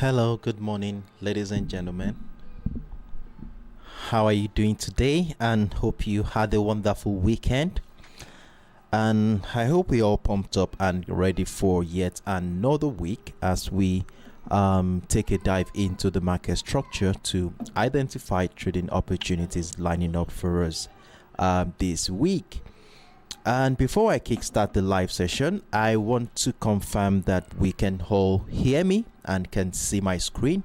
Hello, good morning, ladies and gentlemen. How are you doing today? And hope you had a wonderful weekend. And I hope we all pumped up and ready for yet another week as we take a dive into the market structure to identify trading opportunities lining up for us this week. And before I kickstart the live session, I want to confirm that we can all hear me and can see my screen.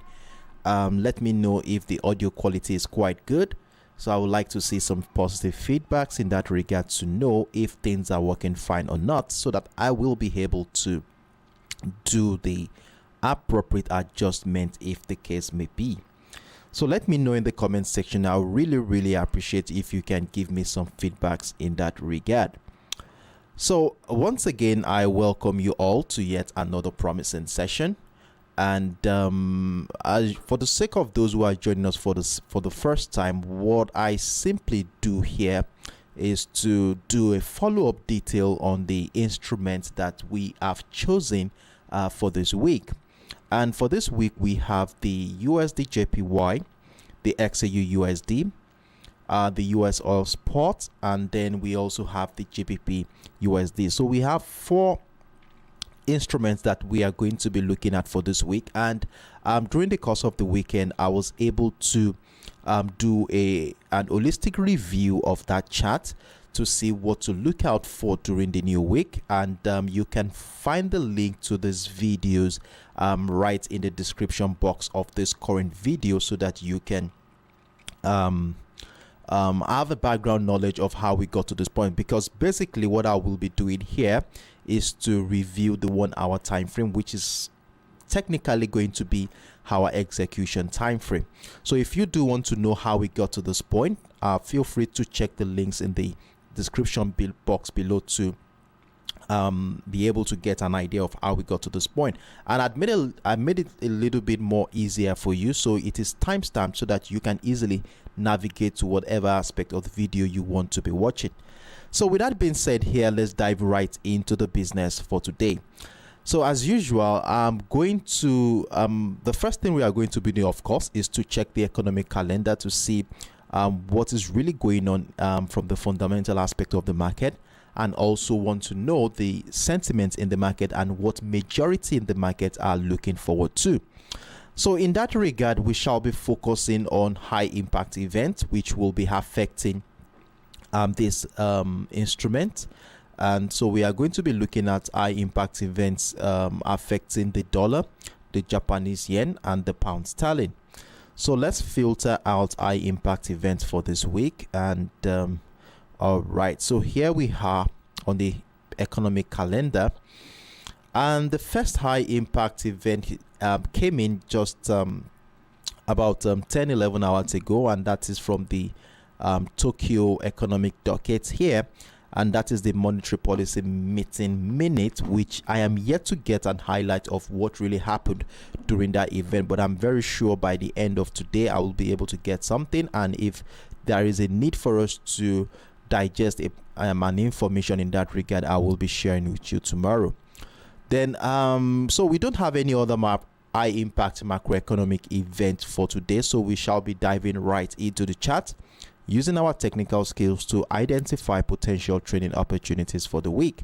Let me know if the audio quality is quite good. So I would like to see some positive feedbacks in that regard to know if things are working fine or not, so that I will be able to do the appropriate adjustment if the case may be. So let me know in the comment section. I would really appreciate if you can give me some feedbacks in that regard. So once again, I welcome you all to yet another promising session. And for the sake of those who are joining us for the first time, what I simply do here is to do a follow-up detail on the instruments that we have chosen for this week. And for this week, we have the USDJPY, the XAUUSD, the USOil spot, and then we also have the GBPUSD. So we have four instruments that we are going to be looking at for this week. And during the course of the weekend, I was able to do an holistic review of that chart to see what to look out for during the new week. And you can find the link to these videos right in the description box of this current video, so that you can have a background knowledge of how we got to this point. Because basically what I will be doing here is to review the 1 hour time frame, which is technically going to be our execution time frame. So if you do want to know how we got to this point, feel free to check the links in the description box below to be able to get an idea of how we got to this point. And I made it a little bit more easier for you, so it is timestamped so that you can easily navigate to whatever aspect of the video you want to be watching. So with that being said, here let's dive right into the business for today. So as usual, I'm going to the first thing we are going to be doing, of course, is to check the economic calendar to see what is really going on from the fundamental aspect of the market, and also want to know the sentiments in the market and what majority in the market are looking forward to. So in that regard, we shall be focusing on high impact events, which will be affecting this instrument. And so we are going to be looking at high impact events affecting the dollar, the Japanese yen, and the pound sterling. So let's filter out high impact events for this week. And all right, so here we are on the economic calendar, and the first high impact event came in just about 10-11 hours ago, and that is from the Tokyo economic docket here, and that is the monetary policy meeting minute, which I am yet to get an highlight of what really happened during that event, but I'm very sure by the end of today I will be able to get something. And if there is a need for us to digest an information in that regard, I will be sharing with you tomorrow. Then so we don't have any other high impact macroeconomic event for today, so we shall be diving right into the chart using our technical skills to identify potential trading opportunities for the week.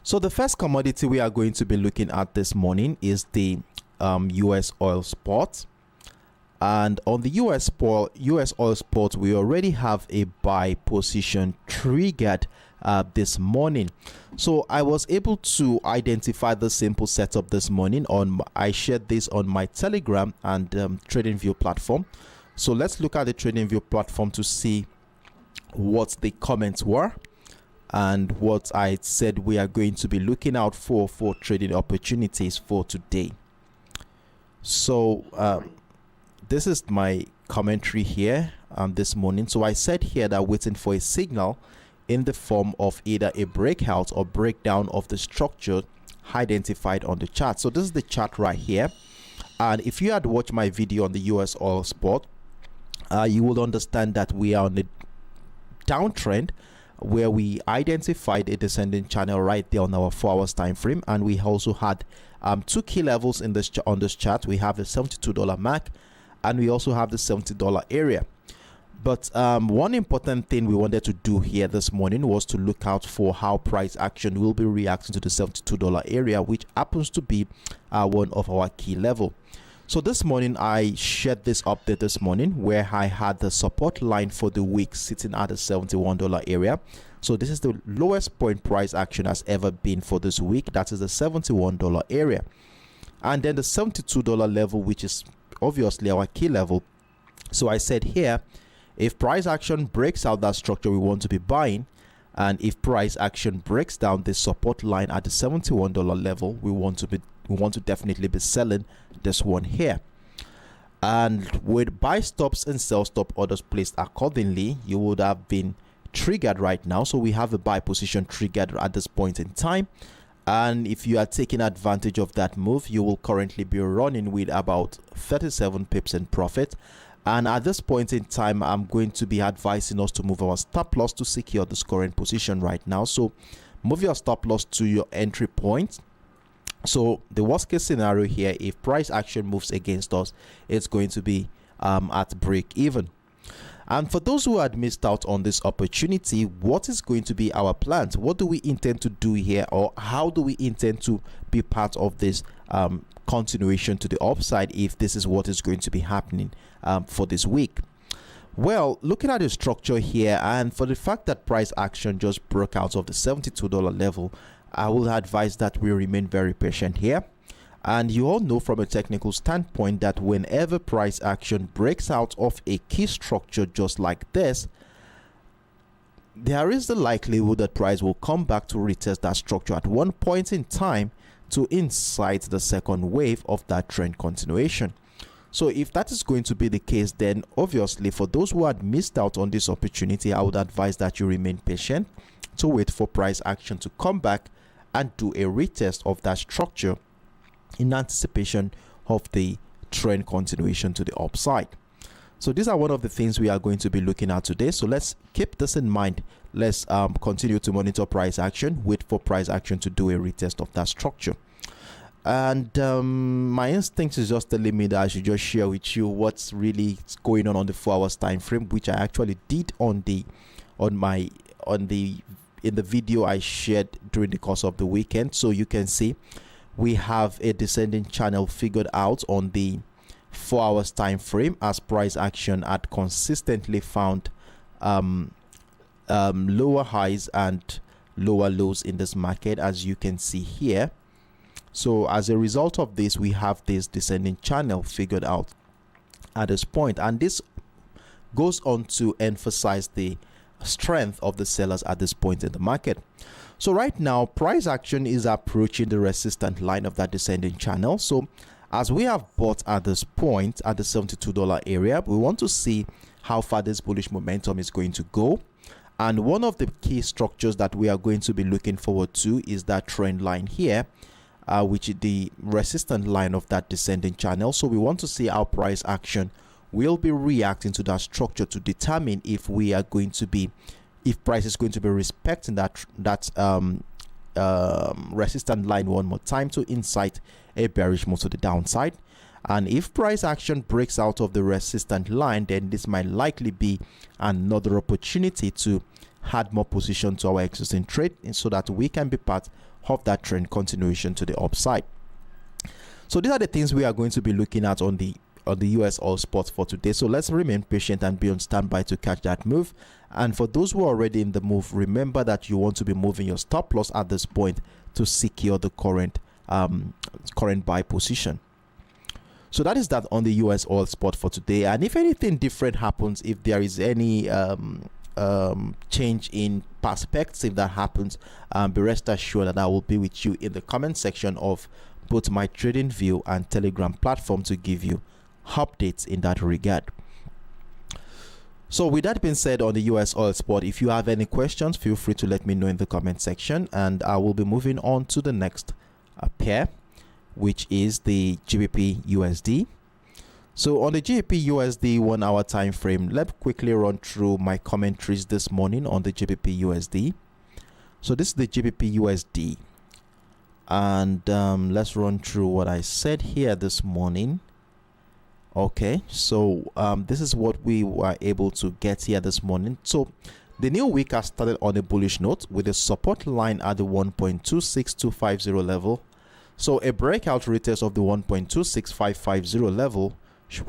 So the first commodity we are going to be looking at this morning is the US oil spot. And on the US oil spot, we already have a buy position triggered this morning. So I was able to identify the simple setup this morning. I shared this on my Telegram and TradingView platform. So let's look at the TradingView platform to see what the comments were and what I said we are going to be looking out for trading opportunities for today. So this is my commentary here this morning. So I said here that waiting for a signal in the form of either a breakout or breakdown of the structure identified on the chart. So this is the chart right here. And if you had watched my video on the US oil spot, you will understand that we are on a downtrend where we identified a descending channel right there on our 4 hours time frame, and we also had two key levels in this on this chart. We have the $72 mark, and we also have the $70 area. But one important thing we wanted to do here this morning was to look out for how price action will be reacting to the $72 area, which happens to be one of our key level. So this morning I shared this update this morning where I had the support line for the week sitting at the $71 area. So this is the lowest point price action has ever been for this week. That is the $71 area. And then the $72 level, which is obviously our key level. So I said here, if price action breaks out that structure, we want to be buying. And if price action breaks down the support line at the $71 level, we want to definitely be selling this one here. And with buy stops and sell stop orders placed accordingly, you would have been triggered right now. So we have a buy position triggered at this point in time. And if you are taking advantage of that move, you will currently be running with about 37 pips in profit. And at this point in time, I'm going to be advising us to move our stop loss to secure this current position right now. So move your stop loss to your entry point. So the worst case scenario here, if price action moves against us, it's going to be at break even. And for those who had missed out on this opportunity, what is going to be our plans? What do we intend to do here, or how do we intend to be part of this continuation to the upside if this is what is going to be happening for this week? Well, looking at the structure here, and for the fact that price action just broke out of the $72 level, I will advise that we remain very patient here. And you all know from a technical standpoint that whenever price action breaks out of a key structure just like this, there is the likelihood that price will come back to retest that structure at one point in time to incite the second wave of that trend continuation. So if that is going to be the case, then obviously for those who had missed out on this opportunity, I would advise that you remain patient to wait for price action to come back and do a retest of that structure in anticipation of the trend continuation to the upside. So these are one of the things we are going to be looking at today. So let's keep this in mind. Let's continue to monitor price action, wait for price action to do a retest of that structure. And my instinct is just telling me that I should just share with you what's really going on the 4 hours time frame, which I actually did in the video I shared during the course of the weekend. So you can see we have a descending channel figured out on the 4 hours time frame as price action had consistently found lower highs and lower lows in this market, as you can see here. So as a result of this, we have this descending channel figured out at this point, and this goes on to emphasize the strength of the sellers at this point in the market. So right now, price action is approaching the resistance line of that descending channel. So as we have bought at this point at the $72 area, we want to see how far this bullish momentum is going to go. And one of the key structures that we are going to be looking forward to is that trend line here, which is the resistance line of that descending channel. So we want to see how price action will be reacting to that structure to determine if we are going to be, if price is going to be respecting that resistance line one more time to incite a bearish move to the downside. And if price action breaks out of the resistance line, then this might likely be another opportunity to add more position to our existing trade, and so that we can be part of that trend continuation to the upside. So these are the things we are going to be looking at on the US oil spot for today. So let's remain patient and be on standby to catch that move. And for those who are already in the move, remember that you want to be moving your stop loss at this point to secure the current buy position. So that is that on the US oil spot for today. And if anything different happens, if there is any change in perspective that happens, be rest assured that I will be with you in the comment section of both my Trading View and Telegram platform to give you updates in that regard. So with that being said, on the US oil spot, if you have any questions, feel free to let me know in the comment section, and I will be moving on to the next pair, which is the GBPUSD. So on the GBPUSD 1 hour time frame, let's quickly run through my commentaries this morning on the GBPUSD. So this is the GBPUSD. And let's run through what I said here this morning. Okay, so this is what we were able to get here this morning. So the new week has started on a bullish note with a support line at the 1.26250 level. So a breakout retest of the 1.26550 level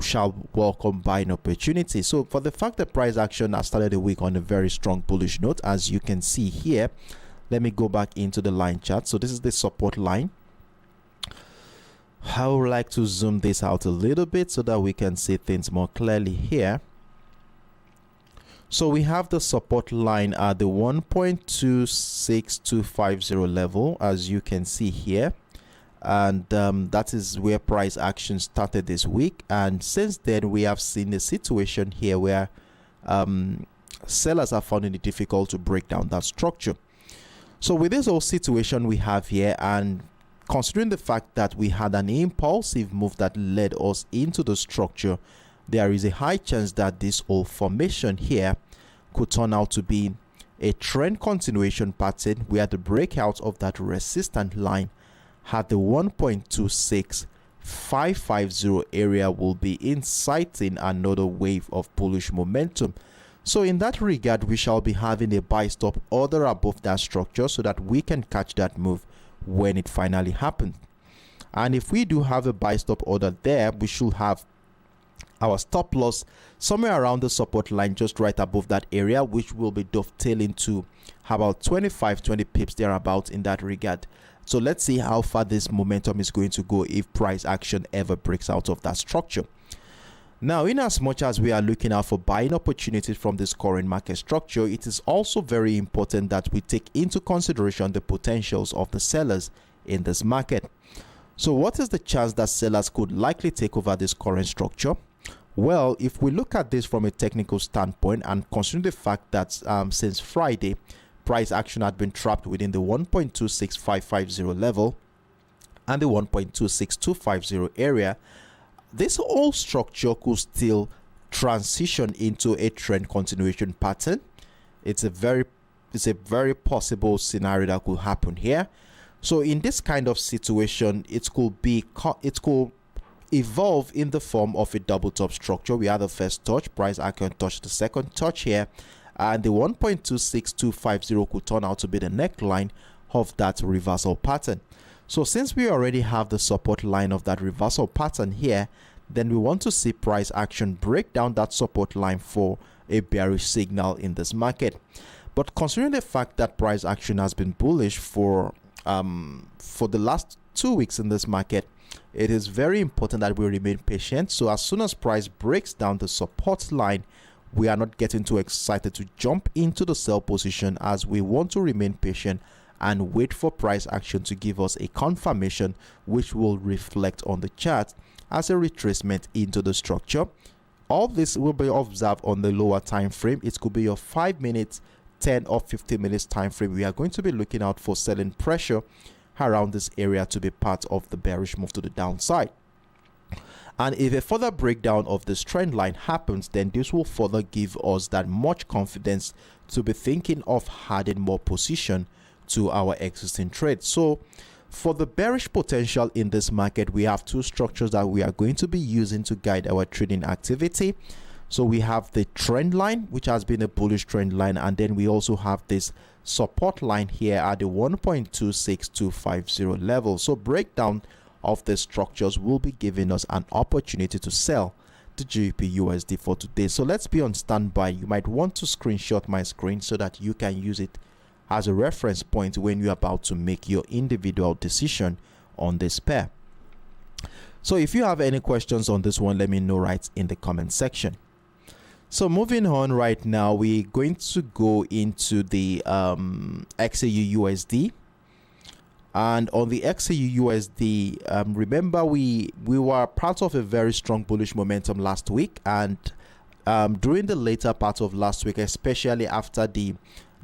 shall welcome buying opportunity. So for the fact that price action has started the week on a very strong bullish note, as you can see here, let me go back into the line chart. So this is the support line. I would like to zoom this out a little bit so that we can see things more clearly here. So we have the support line at the 1.26250 level, as you can see here. And that is where price action started this week. And since then, we have seen a situation here where sellers are finding it difficult to break down that structure. So with this whole situation we have here, and considering the fact that we had an impulsive move that led us into the structure, there is a high chance that this whole formation here could turn out to be a trend continuation pattern where the breakout of that resistant line at the 1.26550 area will be inciting another wave of bullish momentum. So in that regard, we shall be having a buy stop order above that structure so that we can catch that move when it finally happens. And if we do have a buy stop order there, we should have our stop loss somewhere around the support line just right above that area, which will be dovetailing to about 20 pips thereabout in that regard. So let's see how far this momentum is going to go if price action ever breaks out of that structure. Now, in as much as we are looking out for buying opportunities from this current market structure, it is also very important that we take into consideration the potentials of the sellers in this market. So what is the chance that sellers could likely take over this current structure? Well, if we look at this from a technical standpoint and consider the fact that since Friday, price action had been trapped within the 1.26550 level and the 1.26250 area, this whole structure could still transition into a trend continuation pattern. It's a very possible scenario that could happen here. So in this kind of situation, it could evolve in the form of a double top structure. We had the first touch, price action touch the second touch here, and the 1.26250 could turn out to be the neckline of that reversal pattern. So since we already have the support line of that reversal pattern here, then we want to see price action break down that support line for a bearish signal in this market. But considering the fact that price action has been bullish for the last 2 weeks in this market, it is very important that we remain patient. So as soon as price breaks down the support line, we are not getting too excited to jump into the sell position, as we want to remain patient and wait for price action to give us a confirmation, which will reflect on the chart as a retracement into the structure. All this will be observed on the lower time frame. It could be your 5 minutes, 10 or 15 minutes time frame. We are going to be looking out for selling pressure around this area to be part of the bearish move to the downside. And if a further breakdown of this trend line happens, then this will further give us that much confidence to be thinking of adding more position to our existing trade. So for the bearish potential in this market, we have two structures that we are going to be using to guide our trading activity. So we have the trend line, which has been a bullish trend line, and then we also have this support line here at the 1.26250 level. So breakdown of the structures will be giving us an opportunity to sell the GBPUSD for today. So let's be on standby. You might want to screenshot my screen so that you can use it as a reference point when you're about to make your individual decision on this pair. So if you have any questions on this one, let me know right in the comment section. So moving on right now, we're going to go into the XAUUSD. And on the XAUUSD, remember we were part of a very strong bullish momentum last week, and during the later part of last week, especially after the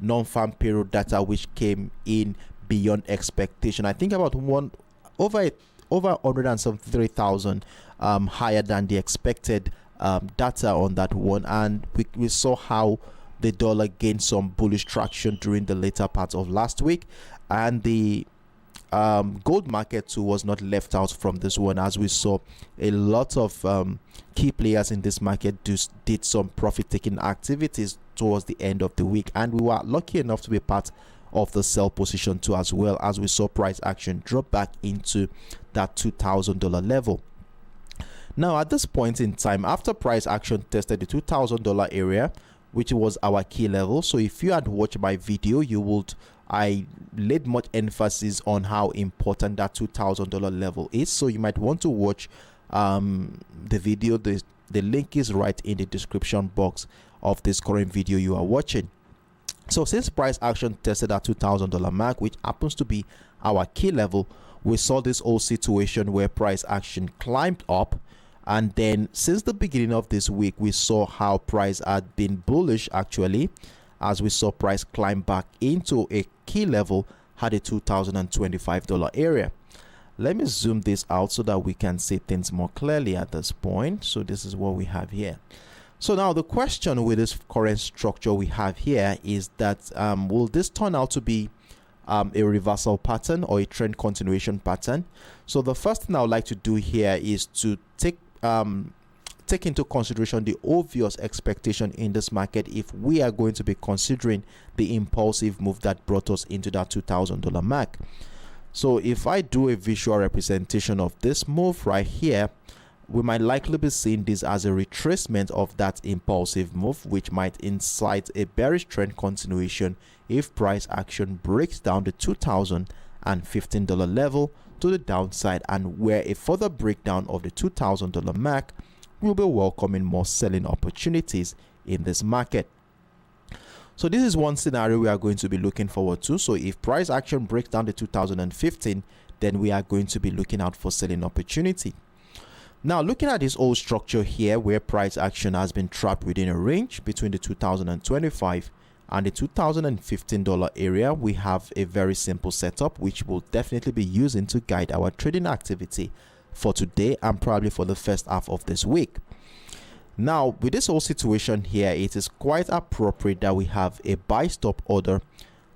non-farm payroll data, which came in beyond expectation, I think about over 173,000 higher than the expected data on that one, and we saw how the dollar gained some bullish traction during the later part of last week, and the gold market too was not left out from this one, as we saw a lot of key players in this market did some profit taking activities towards the end of the week, and we were lucky enough to be part of the sell position too, as well, as we saw price action drop back into that $2,000 level. Now at this point in time, after price action tested the $2,000 area, which was our key level, so if you had watched my video, I laid much emphasis on how important that $2,000 level is, so you might want to watch the video. The link is right in the description box of this current video you are watching. So since price action tested that $2,000 mark, which happens to be our key level, we saw this whole situation where price action climbed up, and then since the beginning of this week we saw how price had been bullish, actually, as we saw price climb back into a key level at a $2,025 area. Let me zoom this out so that we can see things more clearly at this point. So this is what we have here. So now the question with this current structure we have here is that will this turn out to be a reversal pattern or a trend continuation pattern? So the first thing I would like to do here is to take into consideration the obvious expectation in this market if we are going to be considering the impulsive move that brought us into that $2,000 mark. So if I do a visual representation of this move right here, we might likely be seeing this as a retracement of that impulsive move, which might incite a bearish trend continuation if price action breaks down the $2,015 level to the downside, and where a further breakdown of the $2,000 mark will be welcoming more selling opportunities in this market. So this is one scenario we are going to be looking forward to. So if price action breaks down the 2015, then we are going to be looking out for selling opportunity. Now looking at this old structure here, where price action has been trapped within a range between the 2025 and the $2,015 area, we have a very simple setup which we'll definitely be using to guide our trading activity for today and probably for the first half of this week. Now with this whole situation here, it is quite appropriate that we have a buy stop order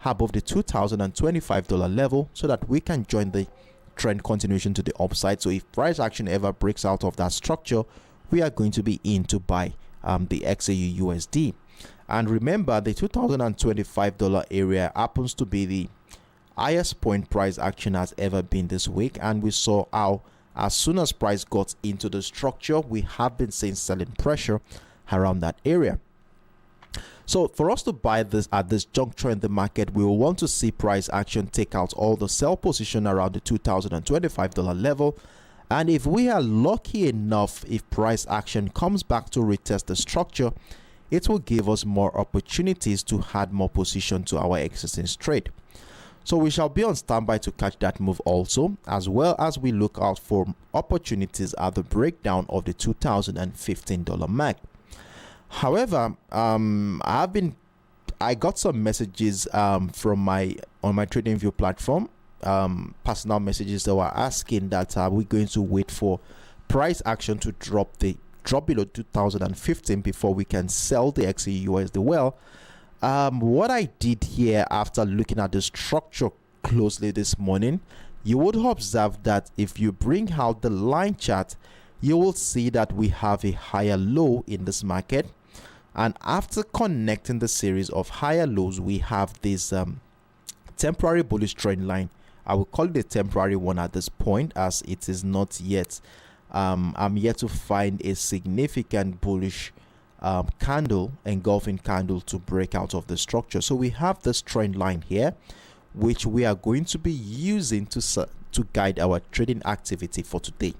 above the $2,025 level so that we can join the trend continuation to the upside. So if price action ever breaks out of that structure, we are going to be in to buy the XAUUSD. And remember, the $2,025 area happens to be the highest point price action has ever been this week, and we saw how as soon as price got into the structure, we have been seeing selling pressure around that area. So for us to buy this at this juncture in the market, we will want to see price action take out all the sell position around the $2,025 level. And if we are lucky enough, if price action comes back to retest the structure, it will give us more opportunities to add more position to our existing trade. So we shall be on standby to catch that move also, as well as we look out for opportunities at the breakdown of the $2,015 mark. However, I got some messages on my TradingView platform, personal messages that were asking that are we going to wait for price action to drop below 2015 before we can sell the XAUUSD. Well, what I did here after looking at the structure closely this morning, you would observe that if you bring out the line chart, you will see that we have a higher low in this market, and after connecting the series of higher lows, we have this temporary bullish trend line. I will call it a temporary one at this point, as it is not yet I'm yet to find a significant bullish candle, engulfing candle, to break out of the structure. So we have this trend line here, which we are going to be using to guide our trading activity for today.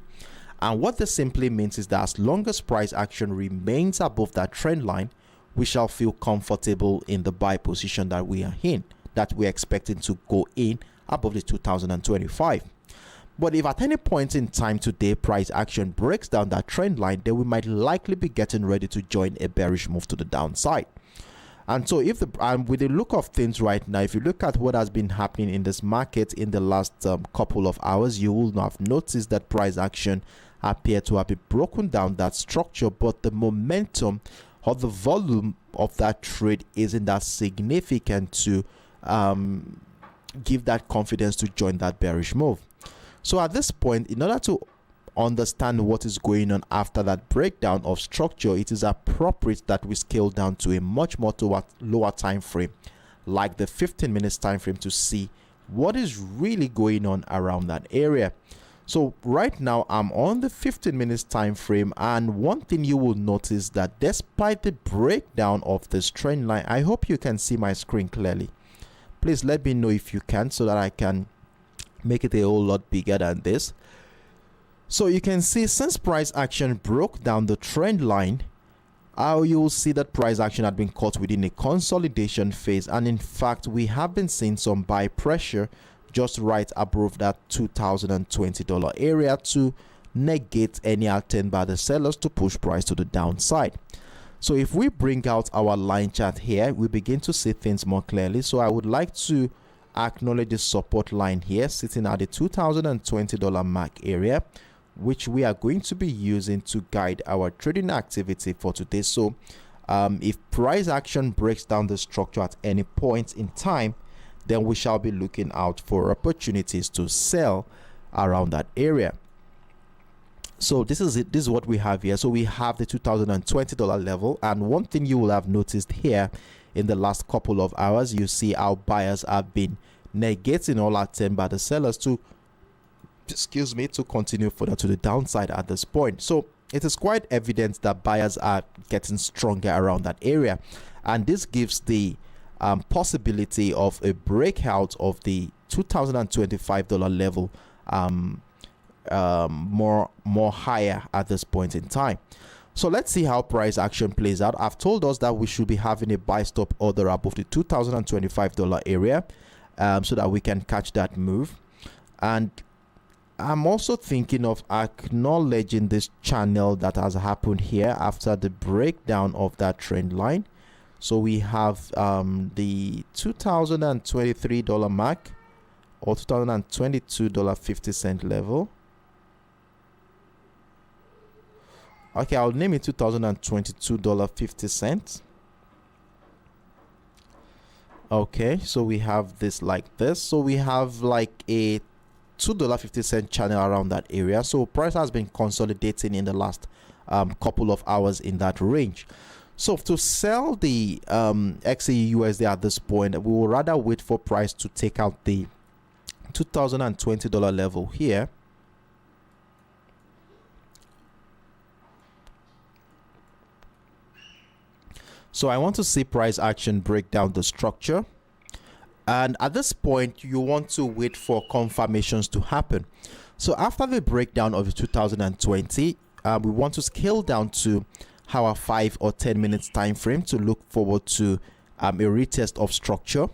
And what this simply means is that as long as price action remains above that trend line, we shall feel comfortable in the buy position that we are in, that we're expecting to go in above the 2025. But if at any point in time today price action breaks down that trend line, then we might likely be getting ready to join a bearish move to the downside. And so if with the look of things right now, if you look at what has been happening in this market in the last couple of hours, you will have noticed that price action appear to have been broken down that structure, but the momentum or the volume of that trade isn't that significant to give that confidence to join that bearish move. So at this point, in order to understand what is going on after that breakdown of structure, it is appropriate that we scale down to a much more lower time frame, like the 15 minutes time frame, to see what is really going on around that area. So right now I'm on the 15 minutes time frame, and one thing you will notice that despite the breakdown of this trend line, I hope you can see my screen clearly. Please let me know if you can, so that I can make it a whole lot bigger than this. So you can see, since price action broke down the trend line, you'll see that price action had been caught within a consolidation phase, and in fact we have been seeing some buy pressure just right above that $2,020 area to negate any attempt by the sellers to push price to the downside. So if we bring out our line chart here, we begin to see things more clearly. So I would like to acknowledge the support line here sitting at the $2,020 mark area, which we are going to be using to guide our trading activity for today. So if price action breaks down the structure at any point in time, then we shall be looking out for opportunities to sell around that area. So this is it. This is what we have here. So we have the $2,020 level, and one thing you will have noticed here in the last couple of hours, you see our buyers have been negating all attempt by the sellers to continue further to the downside at this point. So it is quite evident that buyers are getting stronger around that area, and this gives the possibility of a breakout of the $2,025 level more higher at this point in time. So let's see how price action plays out. I've told us that we should be having a buy stop order above the $2,025 area, so that we can catch that move. And I'm also thinking of acknowledging this channel that has happened here after the breakdown of that trend line. So we have the $2,023 mark, or $2,022.50 level. Okay, I'll name it $2,022.50. Okay, so we have this like this. So we have like a $2.50 channel around that area. So price has been consolidating in the last couple of hours in that range. So to sell the XAUUSD at this point, we will rather wait for price to take out the $2,020 level here. So I want to see price action break down the structure, and at this point you want to wait for confirmations to happen. So after the breakdown of the 2020, we want to scale down to our 5 or 10 minutes time frame to look forward to a retest of structure.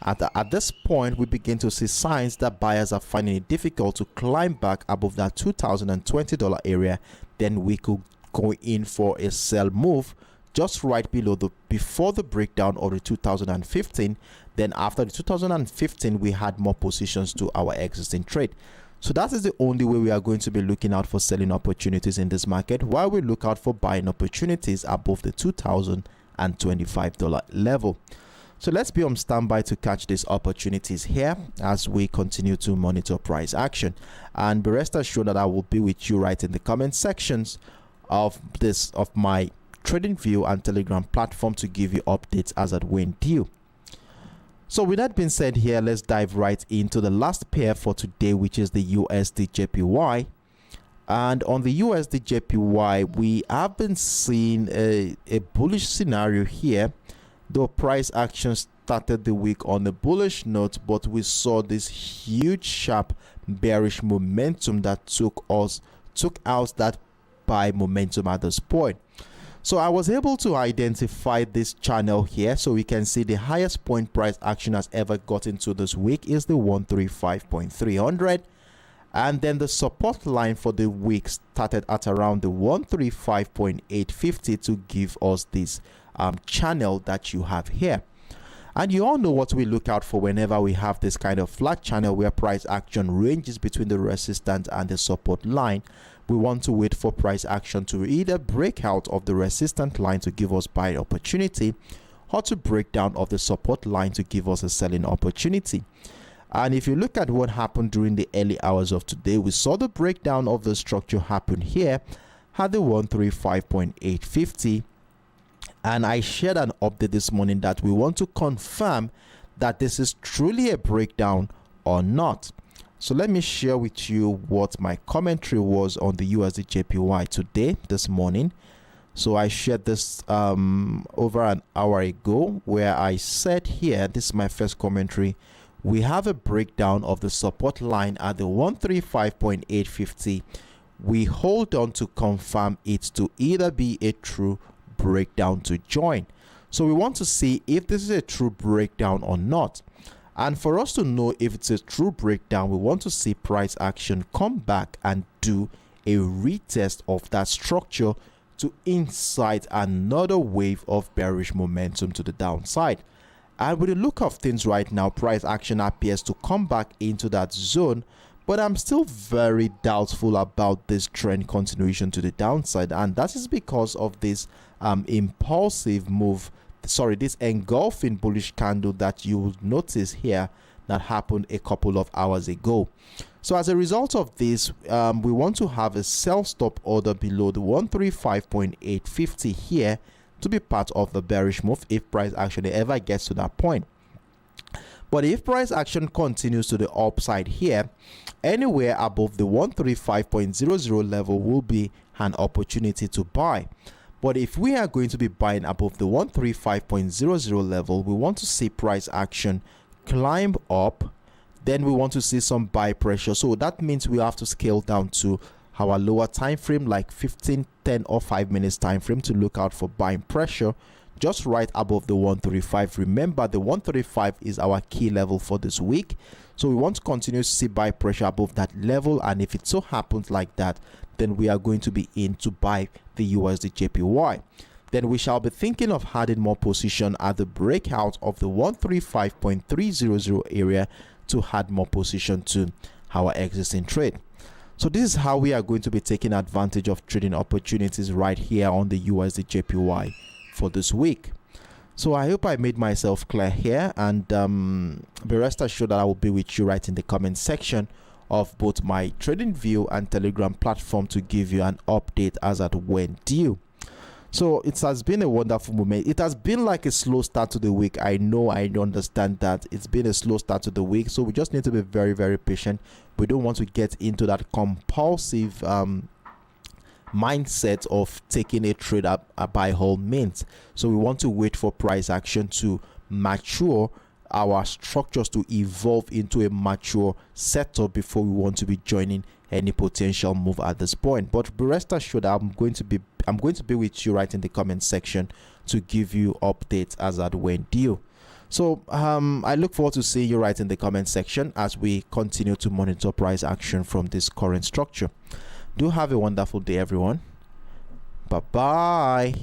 At this point, we begin to see signs that buyers are finding it difficult to climb back above that $2,020 area. Then we could go in for a sell move just right below before the breakdown of the 2015. Then after the 2015, we had more positions to our existing trade. So that is the only way we are going to be looking out for selling opportunities in this market, while we look out for buying opportunities above the $2,025 level. So let's be on standby to catch these opportunities here as we continue to monitor price action. And be rest assured that I will be with you right in the comment sections of my TradingView and Telegram platform to give you updates as at when due. So with that being said here, let's dive right into the last pair for today, which is the USDJPY. And on the USDJPY, we have been seeing a bullish scenario here. Though price action started the week on a bullish note, but we saw this huge sharp bearish momentum that took out that buy momentum at this point. So I was able to identify this channel here, so we can see the highest point price action has ever gotten to this week is the 135.300, and then the support line for the week started at around the 135.850 to give us this channel that you have here. And you all know what we look out for whenever we have this kind of flat channel where price action ranges between the resistance and the support line. We want to wait for price action to either break out of the resistance line to give us buy opportunity, or to break down of the support line to give us a selling opportunity. And if you look at what happened during the early hours of today, we saw the breakdown of the structure happen here at the 135.850. And I shared an update this morning that we want to confirm that this is truly a breakdown or not. So let me share with you what my commentary was on the USDJPY today, this morning. So I shared this over an hour ago, where I said here, this is my first commentary, we have a breakdown of the support line at the 135.850. We hold on to confirm it to either be a true breakdown to join. So we want to see if this is a true breakdown or not. And for us to know if it's a true breakdown, we want to see price action come back and do a retest of that structure to incite another wave of bearish momentum to the downside. And with the look of things right now, price action appears to come back into that zone, but I'm still very doubtful about this trend continuation to the downside, and that is because of this impulsive move, this engulfing bullish candle that you will notice here that happened a couple of hours ago. So as a result of this, we want to have a sell stop order below the 135.850 here to be part of the bearish move if price action ever gets to that point. But if price action continues to the upside here, anywhere above the 135.00 level will be an opportunity to buy. But if we are going to be buying above the 135.00 level, we want to see price action climb up. Then we want to see some buy pressure. So that means we have to scale down to our lower time frame, like 15, 10 or 5 minutes time frame, to look out for buying pressure just right above the 135. Remember, the 135 is our key level for this week, so we want to continue to see buy pressure above that level. And if it so happens like that, then we are going to be in to buy the USDJPY. Then we shall be thinking of adding more position at the breakout of the 135.300 area to add more position to our existing trade. So this is how we are going to be taking advantage of trading opportunities right here on the USDJPY for this week. So I hope I made myself clear here, and be rest assured that I will be with you right in the comment section of both my Trading View and Telegram platform to give you an update as at when due. So it has been a wonderful moment. It has been like a slow start to the week. I know, I understand that it's been a slow start to the week, so we just need to be very, very patient. We don't want to get into that compulsive mindset of taking a trade up by all means. So we want to wait for price action to mature, our structures to evolve into a mature setup before we want to be joining any potential move at this point. But be rest assured, I'm going to be with you right in the comment section to give you updates as at when due. So I look forward to seeing you right in the comment section as we continue to monitor price action from this current structure. Do have a wonderful day, everyone. Bye bye.